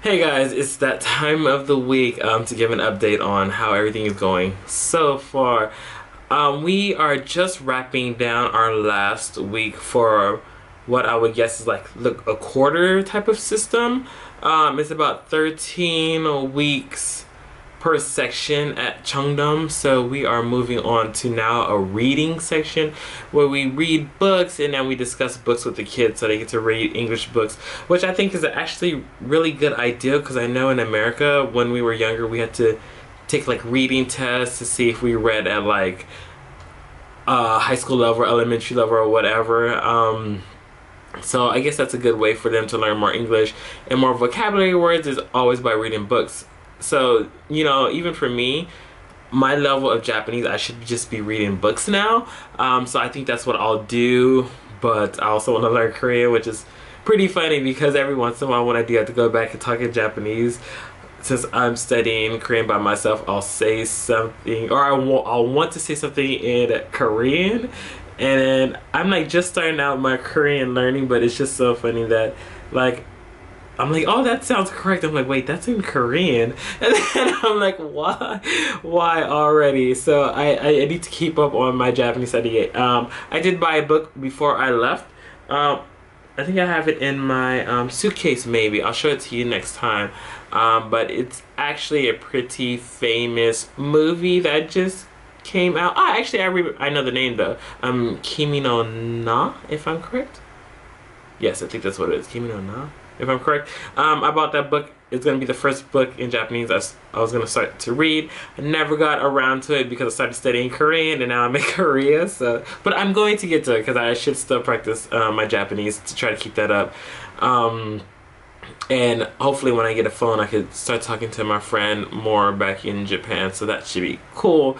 Hey guys, it's that time of the week to give an update on how everything is going so far. We are just wrapping down our last week for what I would guess is like a quarter type of system. It's about 13 weeks per section at Cheongdam, so we are moving on to now a reading section where we read books and then we discuss books with the kids so they get to read English books, which I think is actually really good idea because I know in America when we were younger we had to take like reading tests to see if we read at like high school level or elementary level or whatever. So I guess that's a good way for them to learn more English and more vocabulary words is always by reading books. So, you know, even for me, my level of Japanese, I should just be reading books now. So I think that's what I'll do. But I also want to learn Korean, which is pretty funny because every once in a while when I do have to go back and talk in Japanese, since I'm studying Korean by myself, I'll say something, or I'll want to say something in Korean. And I'm like just starting out my Korean learning, but it's just so funny that like I'm like, oh, that sounds correct. I'm like, wait, that's in Korean. And then I'm like, why already? So I need to keep up on my Japanese study. I did buy a book before I left. I think I have it in my suitcase maybe. I'll show it to you next time. But it's actually a pretty famous movie that just came out. Ah, actually, I know the name though. Kimi no Na, if I'm correct. Yes, I think that's what it is. Kimi no Na, if I'm correct. I bought that book. It's going to be the first book in Japanese I was going to start to read. I never got around to it because I started studying Korean and now I'm in Korea. So, but I'm going to get to it because I should still practice my Japanese to try to keep that up. And hopefully when I get a phone, I could start talking to my friend more back in Japan. So that should be cool.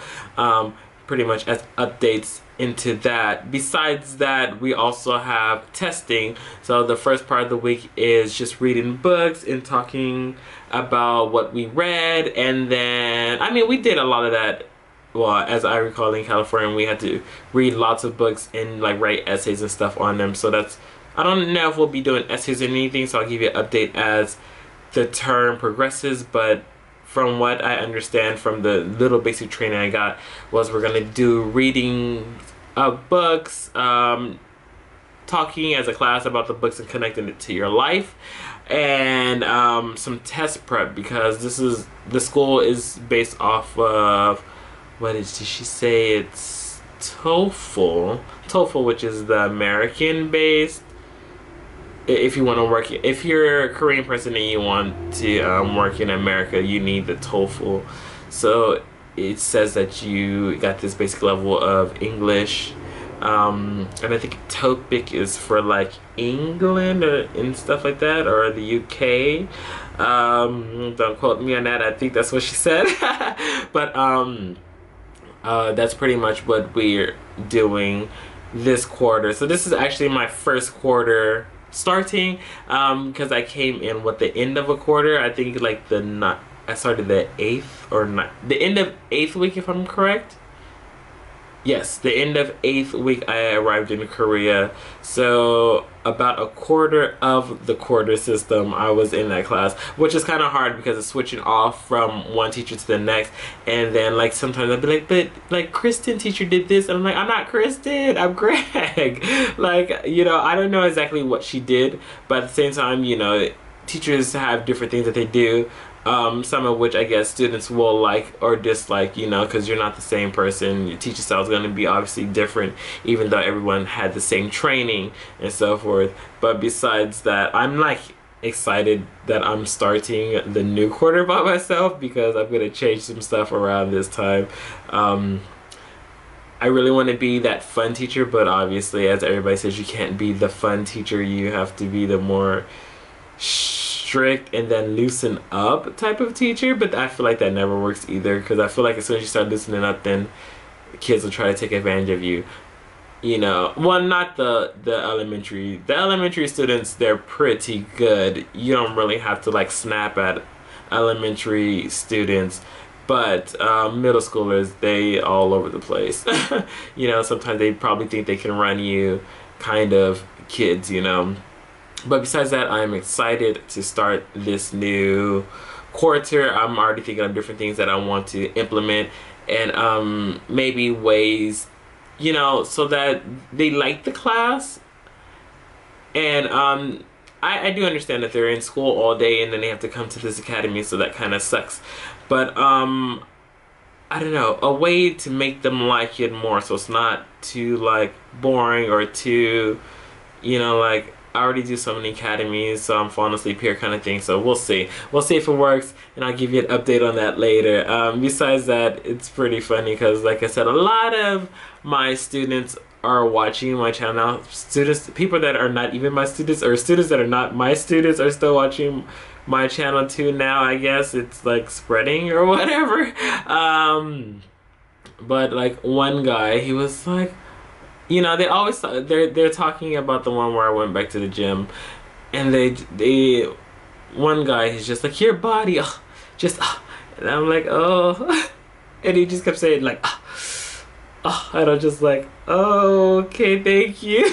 Pretty much as updates into that. Besides that, we also have testing. So the first part of the week is just reading books and talking about what we read. And then, I mean, we did a lot of that. Well, as I recall in California, we had to read lots of books and like write essays and stuff on them. So that's, I don't know if we'll be doing essays or anything, so I'll give you an update as the term progresses, but from what I understand from the little basic training I got was we're going to do reading of books, talking as a class about the books and connecting it to your life, and some test prep because the school is based off of, did she say? It's TOEFL, which is the American based. If you want to work, if you're a Korean person and you want to work in America, you need the TOEFL. So it says that you got this basic level of English, and I think TOPIC is for like England and stuff like that, or the UK. Don't quote me on that. I think that's what she said. But that's pretty much what we're doing this quarter. So this is actually my first quarter starting because I came in the end of a quarter. I think like I started the 8th or not, the end of 8th week if I'm correct. Yes, the end of 8th week I arrived in Korea. So about a quarter of the quarter system I was in that class, which is kind of hard because it's switching off from one teacher to the next. And then like sometimes I'd be like, but like Kristen teacher did this, and I'm like, I'm not Kristen, I'm Greg. Like, you know, I don't know exactly what she did, but at the same time, you know, teachers have different things that they do. Some of which I guess students will like or dislike, you know, because you're not the same person. Your teaching style is going to be obviously different, even though everyone had the same training and so forth. But besides that, I'm like excited that I'm starting the new quarter by myself because I'm going to change some stuff around this time. I really want to be that fun teacher, but obviously, as everybody says, you can't be the fun teacher. You have to be the more strict and then loosen up type of teacher, but I feel like that never works either because I feel like as soon as you start loosening up, then kids will try to take advantage of you. You know, well, not the elementary students, they're pretty good. You don't really have to like snap at elementary students, but middle schoolers, they all over the place. You know, sometimes they probably think they can run you, kind of kids, you know. But besides that, I'm excited to start this new quarter. I'm already thinking of different things that I want to implement, and maybe ways, you know, so that they like the class. And I do understand that they're in school all day and then they have to come to this academy, so that kind of sucks. But I don't know, a way to make them like it more, so it's not too like boring or too, you know, like I already do so many academies, so I'm falling asleep here kind of thing. So we'll see. We'll see if it works, and I'll give you an update on that later. Besides that, it's pretty funny because, like I said, a lot of my students are watching my channel now. Students, people that are not even my students, or students that are not my students, are still watching my channel too now. I guess it's like spreading or whatever. But like one guy, he was like, you know, they always they're talking about the one where I went back to the gym, and they one guy, he's just like, your body, just, and I'm like, oh, and he just kept saying like, and I'm just like, oh, okay, thank you.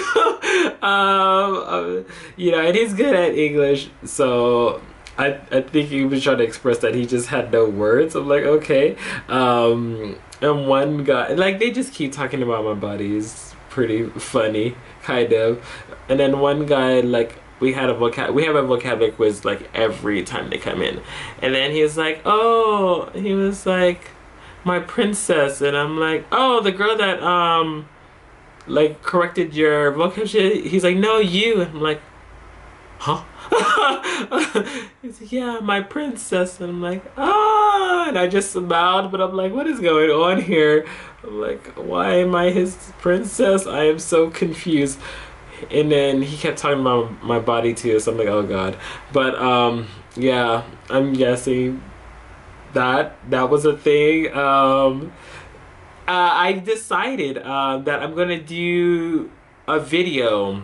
You know, and he's good at English, so I think he was trying to express that he just had no words. I'm like, okay. And one guy, like, they just keep talking about my body. It's pretty funny, kind of. And then one guy, like, we have a vocabulary quiz like every time they come in, and then he was like, oh, he was like, my princess, and I'm like, oh, the girl that like corrected your vocabulary. He's like, no, you. And I'm like, huh? He's like, yeah, my princess. And I'm like, ah, and I just smiled, but I'm like, what is going on here? I'm like, why am I his princess? I am so confused. And then he kept talking about my body too, so I'm like, oh god. But yeah, I'm guessing that was a thing. I decided that I'm gonna do a video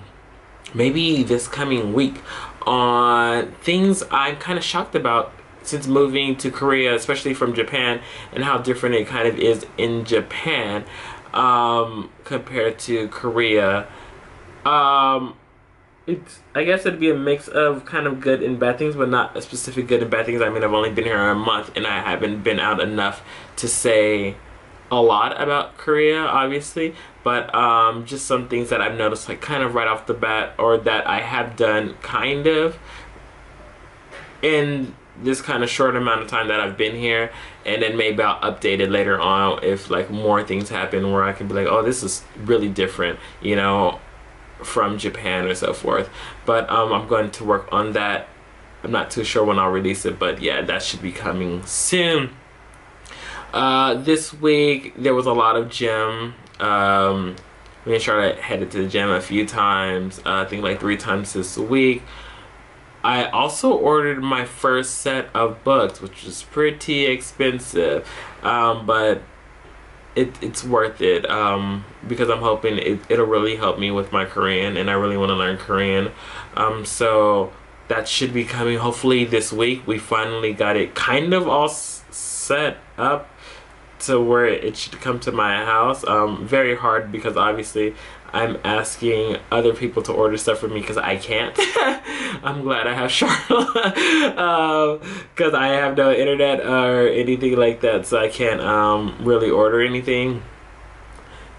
maybe this coming week on things I'm kind of shocked about since moving to Korea, especially from Japan, and how different it kind of is in Japan compared to Korea. I guess it'd be a mix of kind of good and bad things, but not a specific good and bad things. I mean, I've only been here a month and I haven't been out enough to say a lot about Korea, obviously, but just some things that I've noticed, like kind of right off the bat, or that I have done kind of in this kind of short amount of time that I've been here, and then maybe I'll update it later on if like more things happen where I can be like, oh, this is really different, you know, from Japan or so forth. But I'm going to work on that. I'm not too sure when I'll release it, but yeah, that should be coming soon. This week there was a lot of gym. Me and Charlotte headed to the gym a few times, I think like 3 times this week. I also ordered my first set of books, which is pretty expensive, but it's worth it, because I'm hoping it'll really help me with my Korean, and I really want to learn Korean. So that should be coming hopefully this week. We finally got it kind of all set up to where it should come to my house. Very hard because obviously I'm asking other people to order stuff for me because I can't. I'm glad I have Charlotte, because I have no internet or anything like that, so I can't really order anything.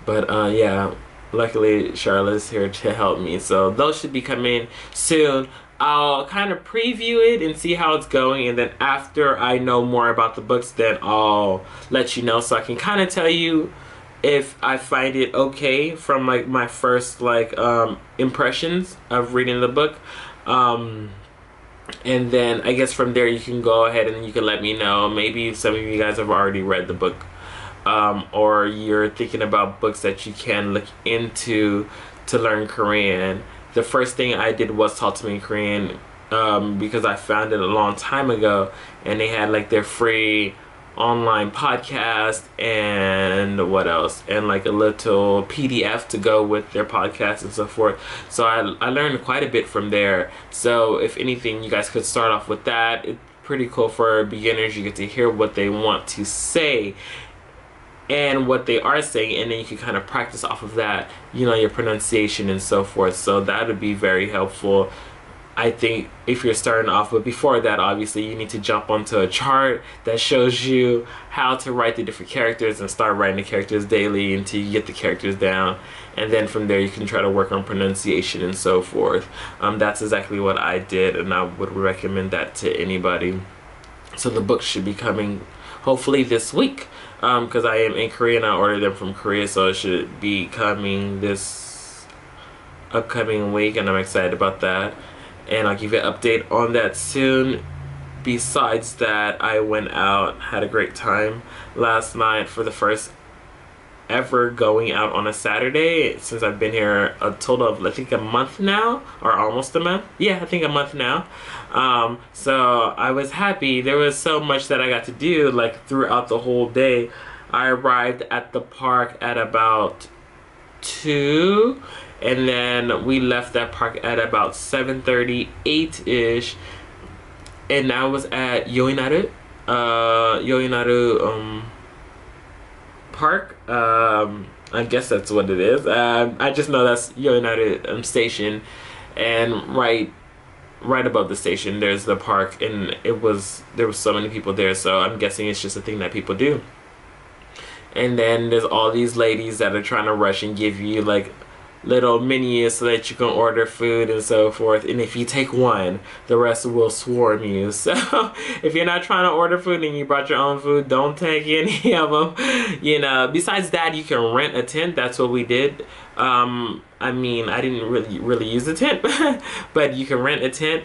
But yeah, luckily Charlotte's here to help me, so those should be coming soon. I'll kind of preview it and see how it's going, and then after I know more about the books, then I'll let you know, so I can kind of tell you if I find it okay from like my first like impressions of reading the book. And then I guess from there you can go ahead and you can let me know. Maybe some of you guys have already read the book, or you're thinking about books that you can look into to learn Korean. The first thing I did was Talk to Me in Korean, because I found it a long time ago, and they had like their free online podcast and what else, and like a little PDF to go with their podcast and so forth. So I learned quite a bit from there. So if anything, you guys could start off with that. It's pretty cool for beginners. You get to hear what they want to say and what they are saying, and then you can kind of practice off of that, you know, your pronunciation and so forth. So that would be very helpful I think if you're starting off, but before that, obviously, you need to jump onto a chart that shows you how to write the different characters and start writing the characters daily until you get the characters down. And then from there, you can try to work on pronunciation and so forth. That's exactly what I did, and I would recommend that to anybody. So the book should be coming hopefully this week, because I am in Korea and I ordered them from Korea, so it should be coming this upcoming week, and I'm excited about that. And I'll give you an update on that soon. Besides that, I went out, had a great time last night for the first ever going out on a Saturday since I've been here a total of I think a month now, or almost a month. Yeah, I think a month now. So I was happy. There was so much that I got to do like throughout the whole day. I arrived at the park at about 2, and then we left that park at about 7:30, 8-ish, and I was at Yoinaru Park. I guess that's what it is. I just know that's Yoinaru station, and right above the station there's the park, and there was so many people there, so I'm guessing it's just a thing that people do. And then there's all these ladies that are trying to rush and give you like little menus so that you can order food and so forth, and if you take one, the rest will swarm you. So if you're not trying to order food and you brought your own food, don't take any of them, you know. Besides that, you can rent a tent. That's what we did. I mean, I didn't really use a tent, but you can rent a tent.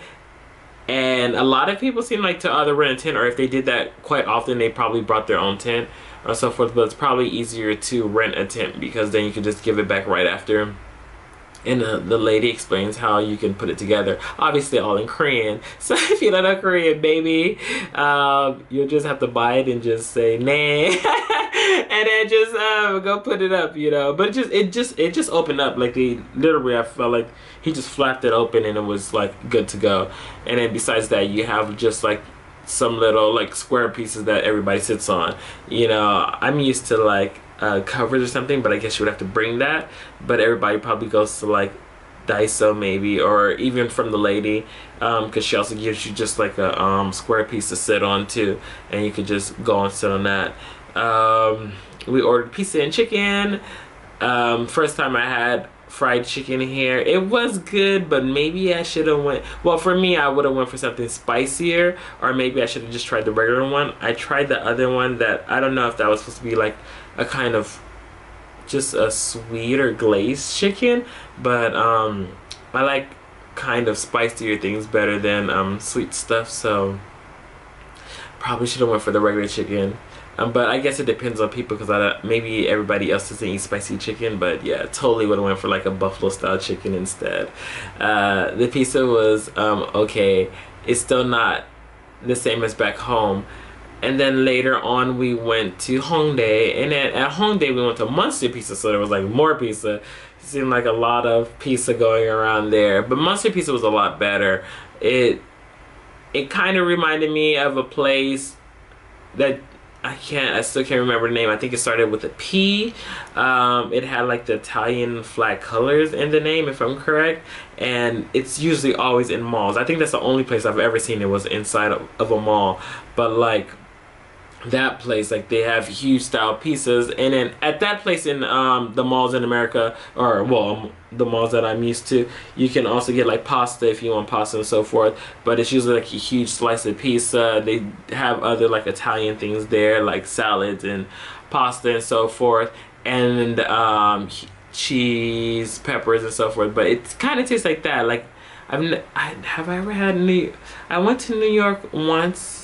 And a lot of people seem like to either rent a tent, or if they did that quite often, they probably brought their own tent or so forth. But it's probably easier to rent a tent, because then you can just give it back right after. And the lady explains how you can put it together, obviously all in Korean. So if you don't know Korean, baby, you'll just have to buy it and just say "nah," and then just go put it up, you know. But it just opened up, like literally I felt like he just flapped it open and it was like good to go. And then besides that, you have just like some little like square pieces that everybody sits on, you know. I'm used to like covers or something, but I guess you would have to bring that. But everybody probably goes to like Daiso maybe, or even from the lady, because she also gives you just like a square piece to sit on too, and you could just go and sit on that. We ordered pizza and chicken. First time I had fried chicken here. It was good, but maybe I should have went, well, for me, I would have went for something spicier, or maybe I should have just tried the regular one. I tried the other one that I don't know if that was supposed to be like a kind of just a sweet or glazed chicken, but I like kind of spicier things better than sweet stuff, so probably should have went for the regular chicken. But I guess it depends on people, because maybe everybody else doesn't eat spicy chicken. But yeah, totally would have went for like a buffalo style chicken instead. The pizza was okay. It's still not the same as back home. And then later on we went to Hongdae, and then at Hongdae we went to Monster Pizza, so there was like more pizza. It seemed like a lot of pizza going around there, but Monster Pizza was a lot better. It kind of reminded me of a place that I still can't remember the name. I think it started with a P. It had like the Italian flag colors in the name, if I'm correct. And it's usually always in malls. I think that's the only place I've ever seen it was inside of a mall. But like that place, like they have huge style pizzas. And then at that place in the malls in America, or well, the malls that I'm used to, you can also get like pasta if you want pasta and so forth, but it's usually like a huge slice of pizza. They have other like Italian things there, like salads and pasta and so forth, and cheese, peppers and so forth. But it kind of tastes like that. Like have I ever had I went to New York once.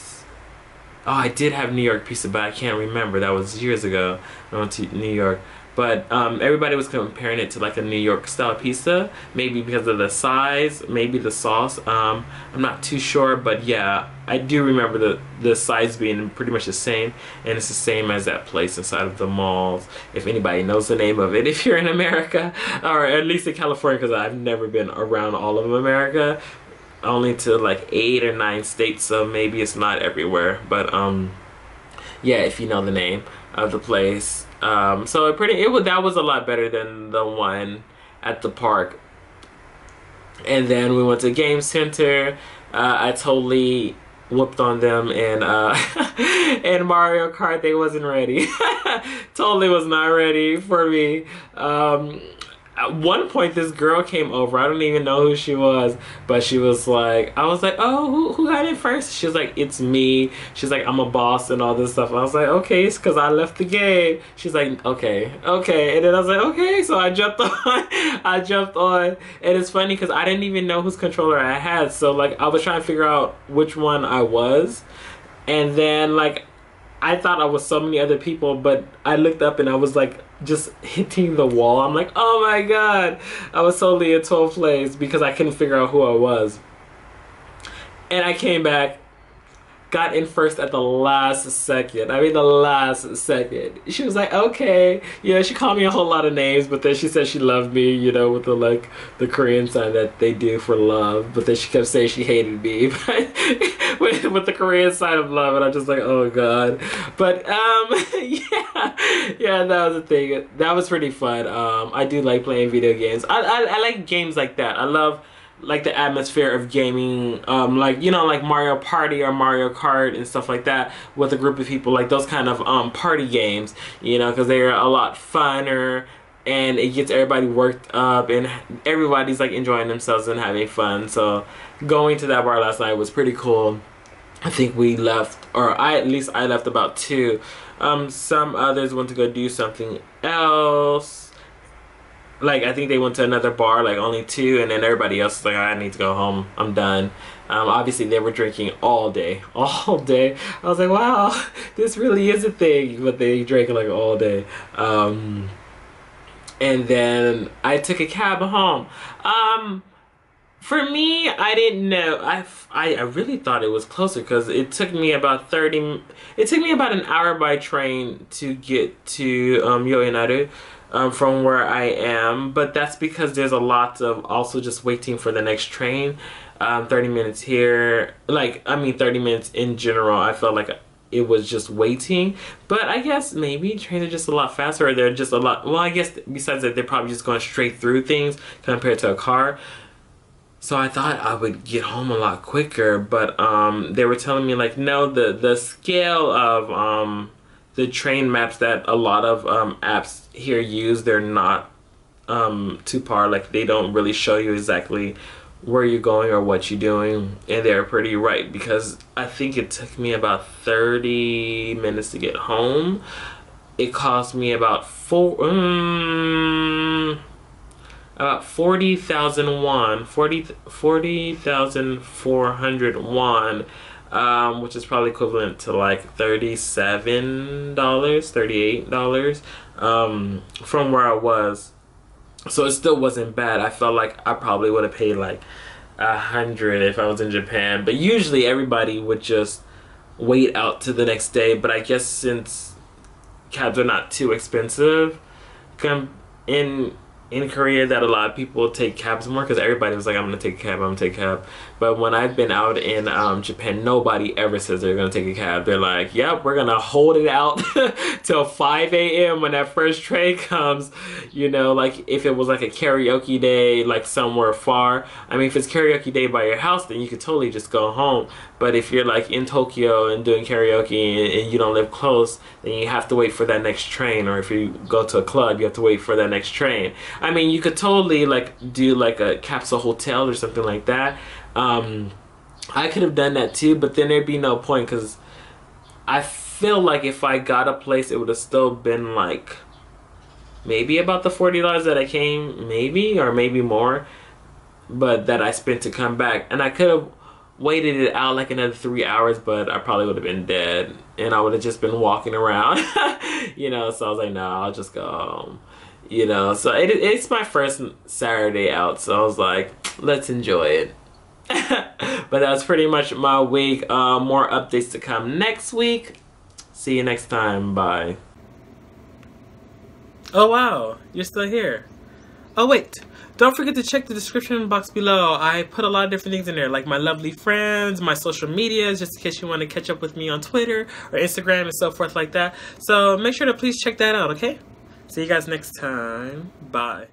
Oh, I did have New York pizza, but I can't remember. That was years ago. I went to New York. But everybody was comparing it to like a New York style pizza. Maybe because of the size, maybe the sauce. I'm not too sure, but yeah, I do remember the size being pretty much the same. And it's the same as that place inside of the malls. If anybody knows the name of it, if you're in America, or at least in California, because I've never been around all of America. Only to like 8 or 9 states, so maybe it's not everywhere, but yeah, if you know the name of the place. So that was a lot better than the one at the park. And then we went to Game Center. I totally whooped on them, and and Mario Kart, they wasn't ready. Totally was not ready for me. At one point, this girl came over. I don't even know who she was, but she was like, I was like, oh, who got in first? She was like, it's me. She's like, I'm a boss and all this stuff. I was like, okay, it's because I left the game. She's like, okay. And then I was like, okay. So I jumped on. I jumped on. And it's funny because I didn't even know whose controller I had. So like, I was trying to figure out which one I was. And then like, I thought I was so many other people, but I looked up and I was like just hitting the wall. I'm like, oh my god, I was totally in 12th place because I couldn't figure out who I was. And I came back, got in first at the last second. I mean, the last second. She was like, okay. Yeah, she called me a whole lot of names, but then she said she loved me, you know, with the like the Korean sign that they do for love. But then she kept saying she hated me with the Korean sign of love, and I'm just like, oh god. But yeah, that was the thing. That was pretty fun. I do like playing video games. I like games like that. I love like the atmosphere of gaming, like, you know, like Mario Party or Mario Kart and stuff like that with a group of people, like those kind of party games, you know, because they're a lot funner and it gets everybody worked up and everybody's like enjoying themselves and having fun. So going to that bar last night was pretty cool. I think we left, or at least I left about 2. Some others went to go do something else. Like, I think they went to another bar, like only 2, and then everybody else was like, I need to go home, I'm done. Obviously they were drinking all day. I was like, wow, this really is a thing, but they drank like all day. And then I took a cab home. For me, I didn't know. I really thought it was closer because it took me about an hour by train to get to Yoenaru. From where I am, but that's because there's a lot of also just waiting for the next train. 30 minutes here, like, I mean 30 minutes in general, I felt like it was just waiting. But I guess maybe trains are just a lot faster, or they're just a lot, well, I guess besides that, they're probably just going straight through things compared to a car. So I thought I would get home a lot quicker, but they were telling me like, no, the scale of the train maps that a lot of apps here use, they're not to par. Like, they don't really show you exactly where you're going or what you're doing, and they're pretty right, because I think it took me about 30 minutes to get home. It cost me about 40,000 won, 40,400 won. Which is probably equivalent to like $37, $38 from where I was. So it still wasn't bad. I felt like I probably would have paid like 100 if I was in Japan. But usually everybody would just wait out to the next day. But I guess since cabs are not too expensive in Korea, that a lot of people take cabs more, because everybody was like, I'm gonna take a cab, I'm gonna take a cab. But when I've been out in Japan, nobody ever says they're gonna take a cab. They're like, yep, we're gonna hold it out till 5 a.m. when that first train comes. You know, like if it was like a karaoke day, like somewhere far. I mean, if it's karaoke day by your house, then you could totally just go home. But if you're like in Tokyo and doing karaoke and you don't live close, then you have to wait for that next train. Or if you go to a club, you have to wait for that next train. I mean, you could totally like do like a capsule hotel or something like that. I could have done that too, but then there'd be no point, because I feel like if I got a place, it would have still been like maybe about the $40 that I came, maybe, or maybe more, but that I spent to come back. And I could have waited it out like another 3 hours, but I probably would have been dead and I would have just been walking around. You know, so I was like, no, I'll just go home. You know, so it's my first Saturday out, so I was like, let's enjoy it. But that's pretty much my week. More updates to come next week. See you next time. Bye. Oh wow, you're still here. Oh wait, don't forget to check the description box below. I put a lot of different things in there, like my lovely friends, my social medias, just in case you want to catch up with me on Twitter or Instagram and so forth like that. So make sure to please check that out, okay? See you guys next time. Bye.